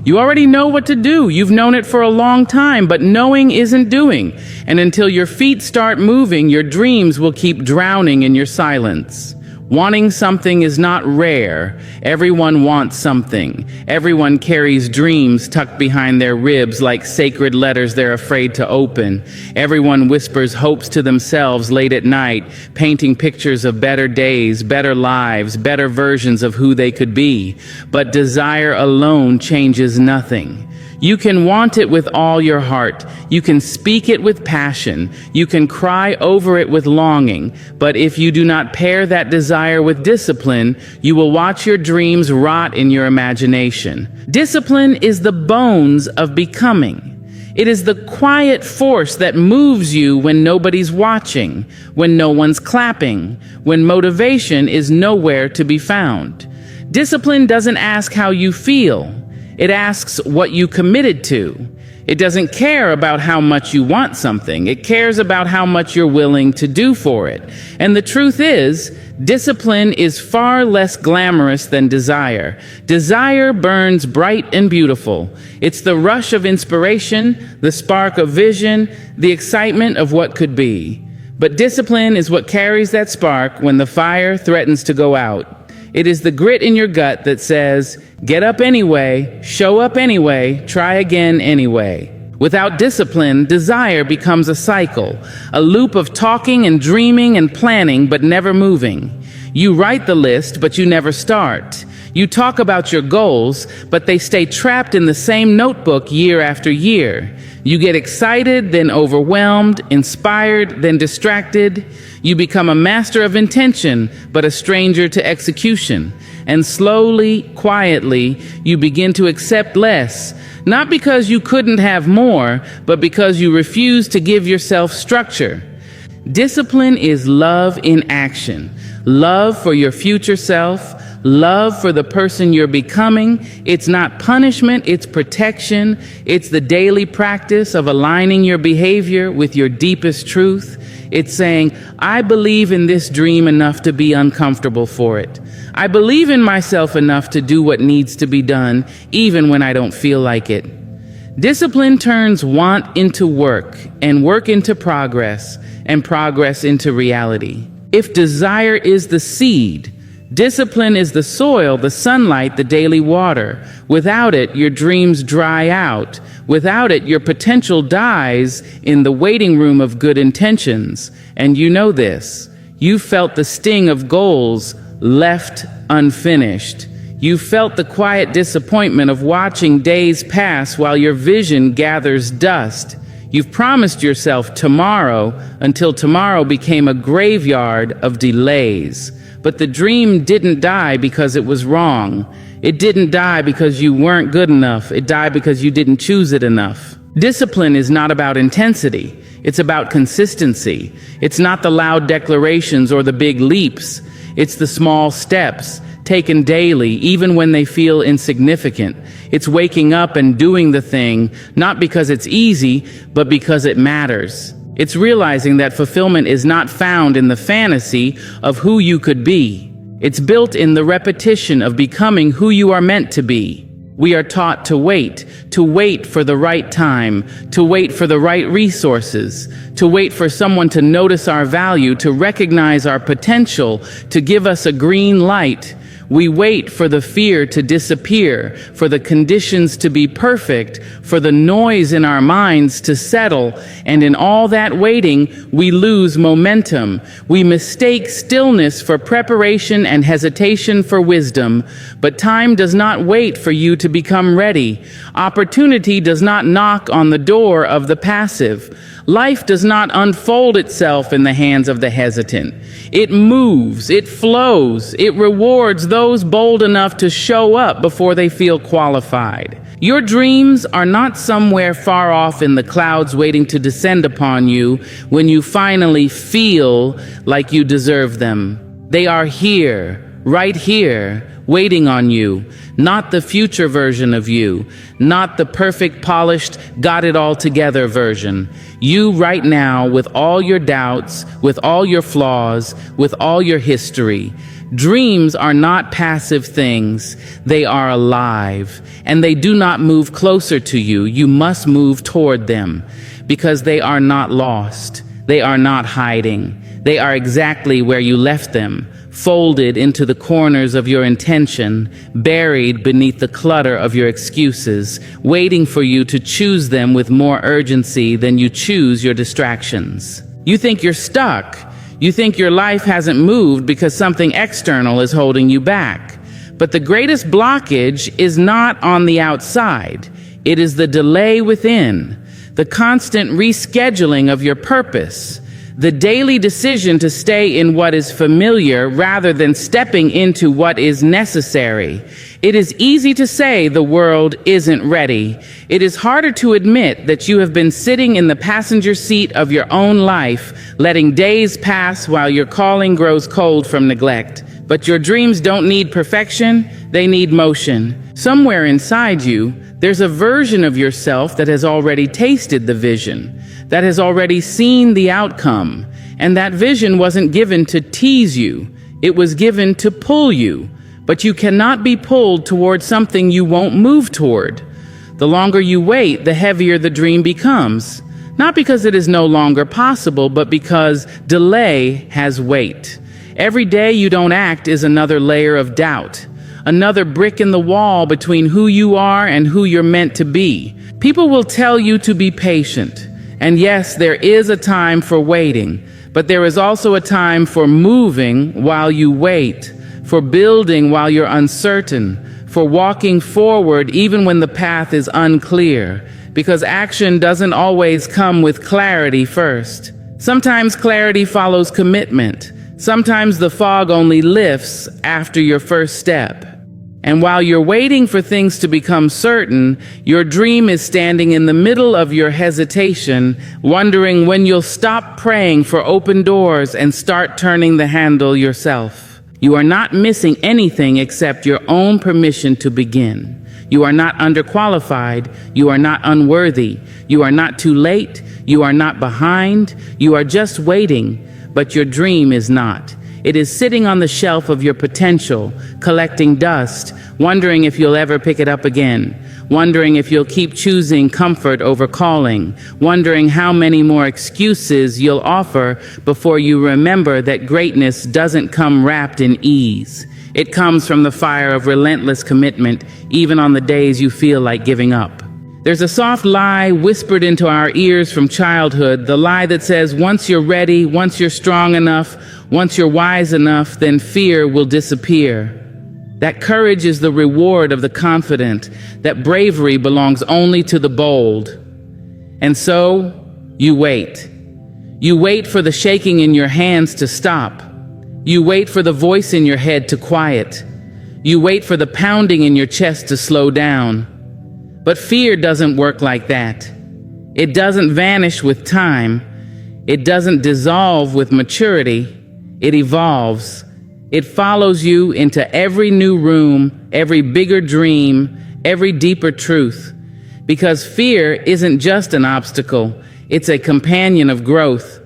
You already know what to do. You've known it for a long time, but knowing isn't doing. And until your feet start moving, your dreams will keep drowning in your silence. Wanting something is not rare. Everyone wants something. Everyone carries dreams tucked behind their ribs like sacred letters they're afraid to open. Everyone whispers hopes to themselves late at night, painting pictures of better days, better lives, better versions of who they could be. But desire alone changes nothing. You can want it with all your heart. You can speak it with passion. You can cry over it with longing. But if you do not pair that desire with discipline, you will watch your dreams rot in your imagination. Discipline is the bones of becoming. It is the quiet force that moves you when nobody's watching, when no one's clapping, when motivation is nowhere to be found. Discipline doesn't ask how you feel. It asks what you committed to. It doesn't care about how much you want something. It cares about how much you're willing to do for it. And the truth is, discipline is far less glamorous than desire. Desire burns bright and beautiful. It's the rush of inspiration, the spark of vision, the excitement of what could be. But discipline is what carries that spark when the fire threatens to go out. It is the grit in your gut that says, get up anyway, show up anyway, try again anyway. Without discipline, desire becomes a cycle, a loop of talking and dreaming and planning but never moving. You write the list, but you never start. You talk about your goals, but they stay trapped in the same notebook year after year. You get excited, then overwhelmed, inspired, then distracted. You become a master of intention, but a stranger to execution. And slowly, quietly, you begin to accept less, not because you couldn't have more, but because you refuse to give yourself structure. Discipline is love in action. Love for your future self, love for the person you're becoming. It's not punishment, it's protection. It's the daily practice of aligning your behavior with your deepest truth. It's saying, I believe in this dream enough to be uncomfortable for it. I believe in myself enough to do what needs to be done, even when I don't feel like it. Discipline turns want into work, and work into progress, and progress into reality. If desire is the seed, discipline is the soil, the sunlight, the daily water. Without it, your dreams dry out. Without it, your potential dies in the waiting room of good intentions. And you know this. You felt the sting of goals left unfinished. You felt the quiet disappointment of watching days pass while your vision gathers dust. You've promised yourself tomorrow until tomorrow became a graveyard of delays. But the dream didn't die because it was wrong. It didn't die because you weren't good enough. It died because you didn't choose it enough. Discipline is not about intensity. It's about consistency. It's not the loud declarations or the big leaps. It's the small steps taken daily, even when they feel insignificant. It's waking up and doing the thing, not because it's easy, but because it matters. It's realizing that fulfillment is not found in the fantasy of who you could be. It's built in the repetition of becoming who you are meant to be. We are taught to wait for the right time, to wait for the right resources, to wait for someone to notice our value, to recognize our potential, to give us a green light. We wait for the fear to disappear, for the conditions to be perfect, for the noise in our minds to settle, and in all that waiting, we lose momentum. We mistake stillness for preparation and hesitation for wisdom, but time does not wait for you to become ready. Opportunity does not knock on the door of the passive. Life does not unfold itself in the hands of the hesitant. It moves, it flows, it rewards those bold enough to show up before they feel qualified. Your dreams are not somewhere far off in the clouds waiting to descend upon you when you finally feel like you deserve them. They are here, right here, waiting on you, not the future version of you, not the perfect, polished, got it all together version. You right now, with all your doubts, with all your flaws, with all your history. Dreams are not passive things. They are alive, and they do not move closer to you. You must move toward them, because they are not lost. They are not hiding. They are exactly where you left them, folded into the corners of your intention, buried beneath the clutter of your excuses, waiting for you to choose them with more urgency than you choose your distractions. You think you're stuck. You think your life hasn't moved because something external is holding you back. But the greatest blockage is not on the outside. It is the delay within, the constant rescheduling of your purpose, the daily decision to stay in what is familiar rather than stepping into what is necessary. It is easy to say the world isn't ready. It is harder to admit that you have been sitting in the passenger seat of your own life, letting days pass while your calling grows cold from neglect. But your dreams don't need perfection, they need motion. Somewhere inside you, there's a version of yourself that has already tasted the vision, that has already seen the outcome. And that vision wasn't given to tease you, it was given to pull you. But you cannot be pulled toward something you won't move toward. The longer you wait, the heavier the dream becomes. Not because it is no longer possible, but because delay has weight. Every day you don't act is another layer of doubt, another brick in the wall between who you are and who you're meant to be. People will tell you to be patient. And yes, there is a time for waiting, but there is also a time for moving while you wait, for building while you're uncertain, for walking forward even when the path is unclear, because action doesn't always come with clarity first. Sometimes clarity follows commitment. Sometimes the fog only lifts after your first step. And while you're waiting for things to become certain, your dream is standing in the middle of your hesitation, wondering when you'll stop praying for open doors and start turning the handle yourself. You are not missing anything except your own permission to begin. You are not underqualified. You are not unworthy. You are not too late. You are not behind. You are just waiting, but your dream is not. It is sitting on the shelf of your potential, collecting dust, wondering if you'll ever pick it up again, wondering if you'll keep choosing comfort over calling, wondering how many more excuses you'll offer before you remember that greatness doesn't come wrapped in ease. It comes from the fire of relentless commitment, even on the days you feel like giving up. There's a soft lie whispered into our ears from childhood, the lie that says once you're ready, once you're strong enough, once you're wise enough, then fear will disappear. That courage is the reward of the confident, that bravery belongs only to the bold. And so, you wait. You wait for the shaking in your hands to stop. You wait for the voice in your head to quiet. You wait for the pounding in your chest to slow down. But fear doesn't work like that. It doesn't vanish with time. It doesn't dissolve with maturity. It evolves. It follows you into every new room, every bigger dream, every deeper truth. Because fear isn't just an obstacle, it's a companion of growth.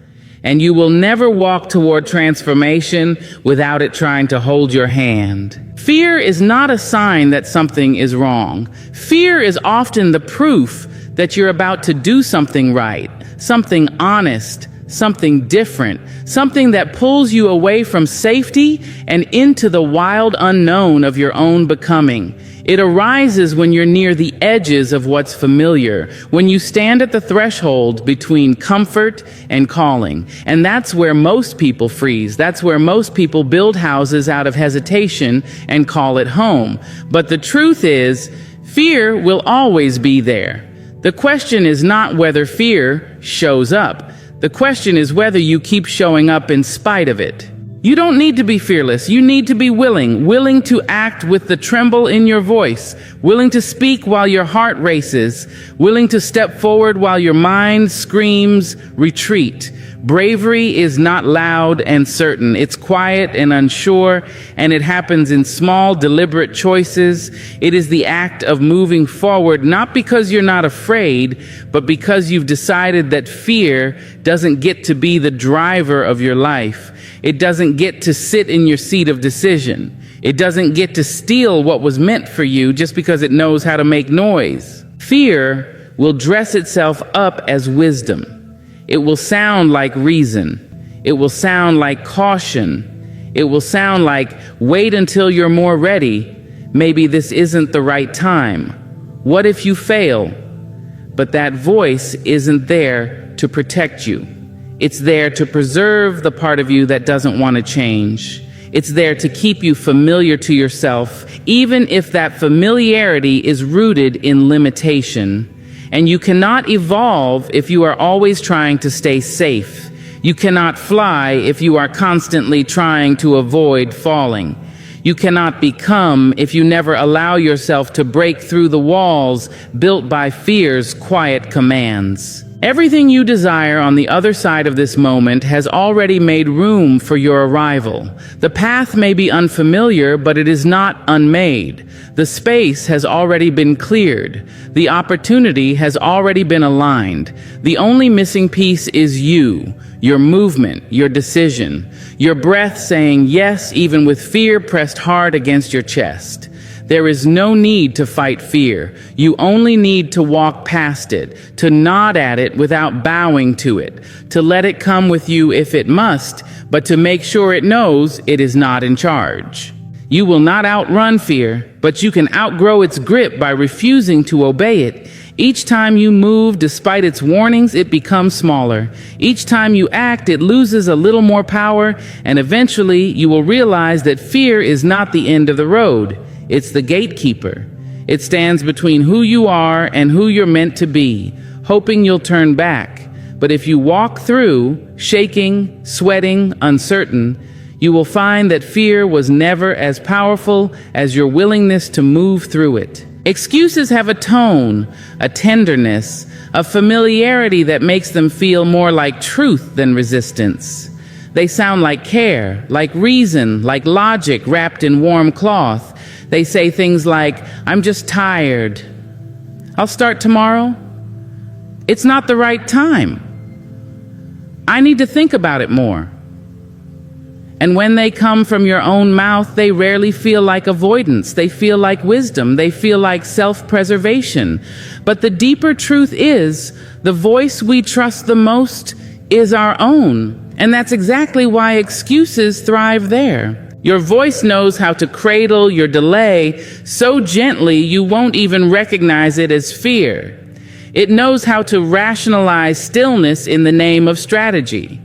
And you will never walk toward transformation without it trying to hold your hand. Fear is not a sign that something is wrong. Fear is often the proof that you're about to do something right, something honest, something different, something that pulls you away from safety and into the wild unknown of your own becoming. It arises when you're near the edges of what's familiar, when you stand at the threshold between comfort and calling. And that's where most people freeze. That's where most people build houses out of hesitation and call it home. But the truth is, fear will always be there. The question is not whether fear shows up. The question is whether you keep showing up in spite of it. You don't need to be fearless. You need to be willing to act with the tremble in your voice, willing to speak while your heart races, willing to step forward while your mind screams, retreat. Bravery is not loud and certain. It's quiet and unsure, and it happens in small, deliberate choices. It is the act of moving forward, not because you're not afraid, but because you've decided that fear doesn't get to be the driver of your life. It doesn't get to sit in your seat of decision. It doesn't get to steal what was meant for you just because it knows how to make noise. Fear will dress itself up as wisdom. It will sound like reason. It will sound like caution. It will sound like, wait until you're more ready. Maybe this isn't the right time. What if you fail? But that voice isn't there to protect you. It's there to preserve the part of you that doesn't want to change. It's there to keep you familiar to yourself, even if that familiarity is rooted in limitation. And you cannot evolve if you are always trying to stay safe. You cannot fly if you are constantly trying to avoid falling. You cannot become if you never allow yourself to break through the walls built by fear's quiet commands. Everything you desire on the other side of this moment has already made room for your arrival. The path may be unfamiliar, but it is not unmade. The space has already been cleared. The opportunity has already been aligned. The only missing piece is you, your movement, your decision, your breath saying yes even with fear pressed hard against your chest. There is no need to fight fear. You only need to walk past it, to nod at it without bowing to it, to let it come with you if it must, but to make sure it knows it is not in charge. You will not outrun fear, but you can outgrow its grip by refusing to obey it. Each time you move, despite its warnings, it becomes smaller. Each time you act, it loses a little more power, and eventually you will realize that fear is not the end of the road. It's the gatekeeper. It stands between who you are and who you're meant to be, hoping you'll turn back. But if you walk through, shaking, sweating, uncertain, you will find that fear was never as powerful as your willingness to move through it. Excuses have a tone, a tenderness, a familiarity that makes them feel more like truth than resistance. They sound like care, like reason, like logic wrapped in warm cloth. They say things like, I'm just tired. I'll start tomorrow. It's not the right time. I need to think about it more. And when they come from your own mouth, they rarely feel like avoidance. They feel like wisdom. They feel like self-preservation. But the deeper truth is, the voice we trust the most is our own. And that's exactly why excuses thrive there. Your voice knows how to cradle your delay so gently you won't even recognize it as fear. It knows how to rationalize stillness in the name of strategy.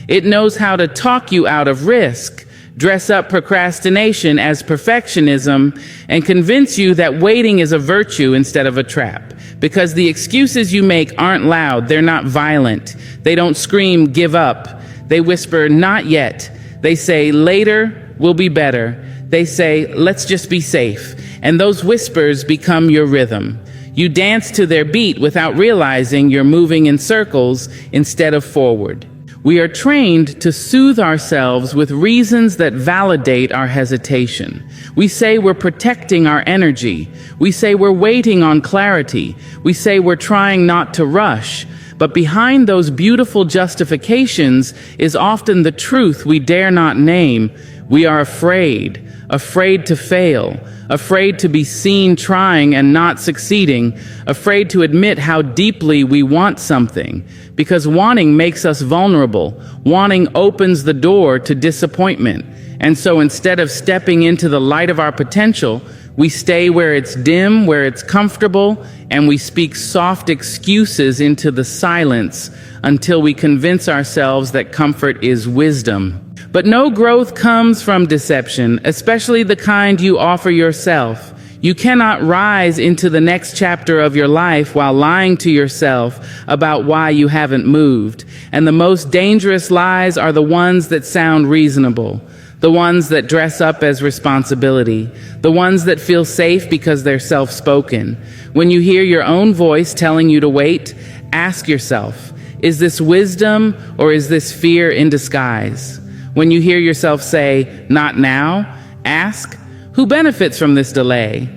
It knows how to talk you out of risk, dress up procrastination as perfectionism, and convince you that waiting is a virtue instead of a trap. Because the excuses you make aren't loud, they're not violent. They don't scream, give up. They whisper, not yet. They say, later will be better. They say, let's just be safe. And those whispers become your rhythm. You dance to their beat without realizing you're moving in circles instead of forward. We are trained to soothe ourselves with reasons that validate our hesitation. We say we're protecting our energy. We say we're waiting on clarity. We say we're trying not to rush. But behind those beautiful justifications is often the truth we dare not name. We are afraid to fail, afraid to be seen trying and not succeeding, afraid to admit how deeply we want something, because wanting makes us vulnerable. Wanting opens the door to disappointment. And so instead of stepping into the light of our potential, we stay where it's dim, where it's comfortable, and we speak soft excuses into the silence until we convince ourselves that comfort is wisdom. But no growth comes from deception, especially the kind you offer yourself. You cannot rise into the next chapter of your life while lying to yourself about why you haven't moved. And the most dangerous lies are the ones that sound reasonable, the ones that dress up as responsibility, the ones that feel safe because they're self-spoken. When you hear your own voice telling you to wait, ask yourself, is this wisdom or is this fear in disguise? When you hear yourself say, not now, ask, who benefits from this delay?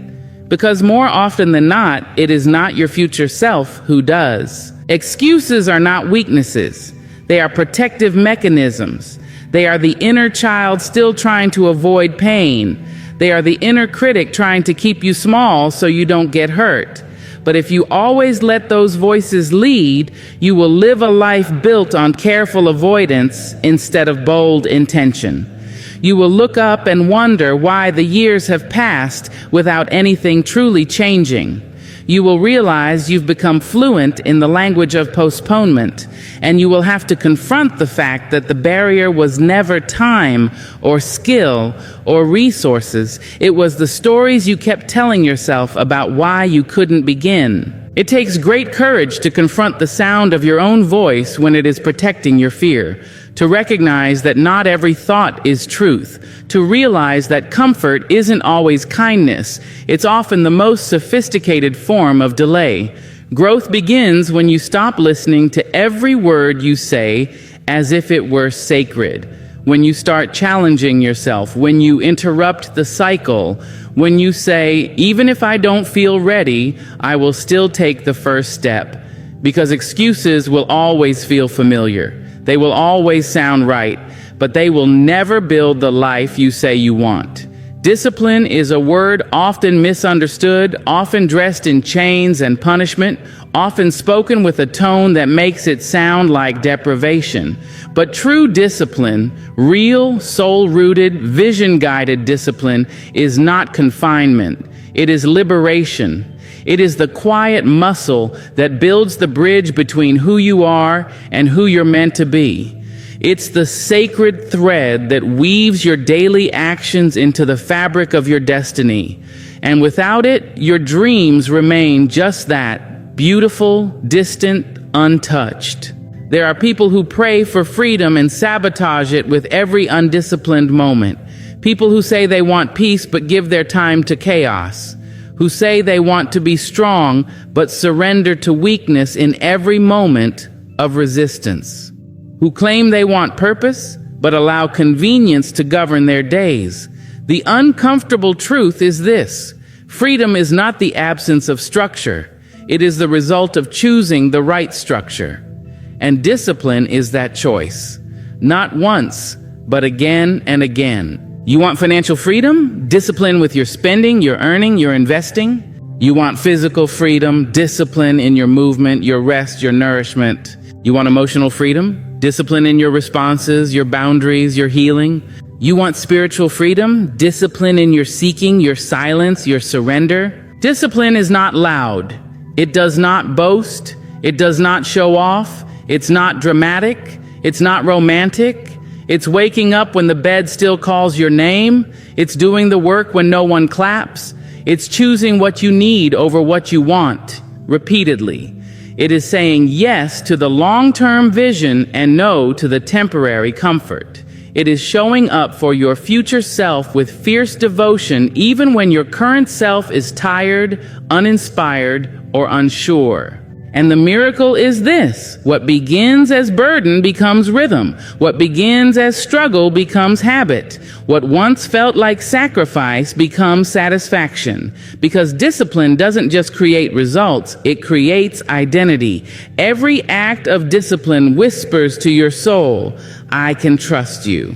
Because more often than not, it is not your future self who does. Excuses are not weaknesses. They are protective mechanisms. They are the inner child still trying to avoid pain. They are the inner critic trying to keep you small so you don't get hurt. But if you always let those voices lead, you will live a life built on careful avoidance instead of bold intention. You will look up and wonder why the years have passed without anything truly changing. You will realize you've become fluent in the language of postponement, and you will have to confront the fact that the barrier was never time or skill or resources. It was the stories you kept telling yourself about why you couldn't begin. It takes great courage to confront the sound of your own voice when it is protecting your fear, to recognize that not every thought is truth, to realize that comfort isn't always kindness. It's often the most sophisticated form of delay. Growth begins when you stop listening to every word you say as if it were sacred, when you start challenging yourself, when you interrupt the cycle, when you say, even if I don't feel ready, I will still take the first step. Because excuses will always feel familiar. They will always sound right, but they will never build the life you say you want. Discipline is a word often misunderstood, often dressed in chains and punishment, often spoken with a tone that makes it sound like deprivation. But true discipline, real, soul-rooted, vision-guided discipline, is not confinement. It is liberation. It is the quiet muscle that builds the bridge between who you are and who you're meant to be. It's the sacred thread that weaves your daily actions into the fabric of your destiny. And without it, your dreams remain just that, beautiful, distant, untouched. There are people who pray for freedom and sabotage it with every undisciplined moment. People who say they want peace but give their time to chaos. Who say they want to be strong but surrender to weakness in every moment of resistance. Who claim they want purpose but allow convenience to govern their days. The uncomfortable truth is this: freedom is not the absence of structure. It is the result of choosing the right structure. And discipline is that choice. Not once, but again and again. You want financial freedom? Discipline with your spending, your earning, your investing. You want physical freedom? Discipline in your movement, your rest, your nourishment. You want emotional freedom? Discipline in your responses, your boundaries, your healing. You want spiritual freedom? Discipline in your seeking, your silence, your surrender. Discipline is not loud. It does not boast. It does not show off. It's not dramatic. It's not romantic. It's waking up when the bed still calls your name. It's doing the work when no one claps. It's choosing what you need over what you want, repeatedly. It is saying yes to the long-term vision and no to the temporary comfort. It is showing up for your future self with fierce devotion even when your current self is tired, uninspired, or unsure. And the miracle is this: what begins as burden becomes rhythm. What begins as struggle becomes habit. What once felt like sacrifice becomes satisfaction. Because discipline doesn't just create results, it creates identity. Every act of discipline whispers to your soul, I can trust you.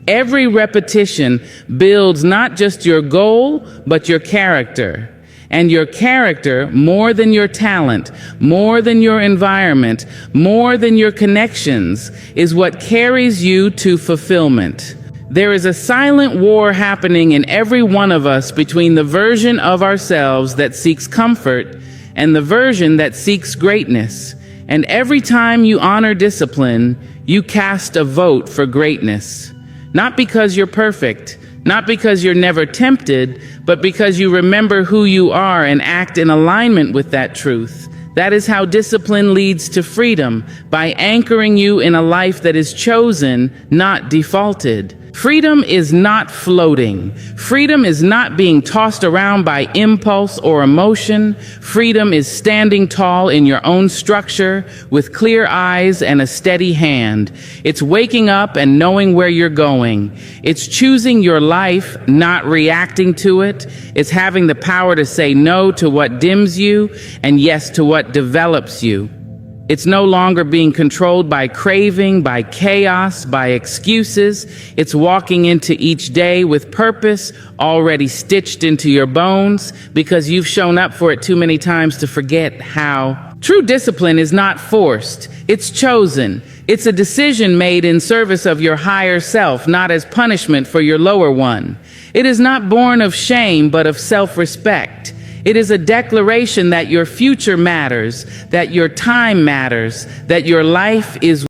Every repetition builds not just your goal, but your character. And your character, more than your talent, more than your environment, more than your connections, is what carries you to fulfillment. There is a silent war happening in every one of us between the version of ourselves that seeks comfort and the version that seeks greatness. And every time you honor discipline, you cast a vote for greatness. Not because you're perfect, not because you're never tempted, but because you remember who you are and act in alignment with that truth. That is how discipline leads to freedom, by anchoring you in a life that is chosen, not defaulted. Freedom is not floating. Freedom is not being tossed around by impulse or emotion. Freedom is standing tall in your own structure with clear eyes and a steady hand. It's waking up and knowing where you're going. It's choosing your life, not reacting to it. It's having the power to say no to what dims you and yes to what develops you. It's no longer being controlled by craving, by chaos, by excuses. It's walking into each day with purpose already stitched into your bones because you've shown up for it too many times to forget how. True discipline is not forced. It's chosen. It's a decision made in service of your higher self, not as punishment for your lower one. It is not born of shame, but of self-respect. It is a declaration that your future matters, that your time matters, that your life is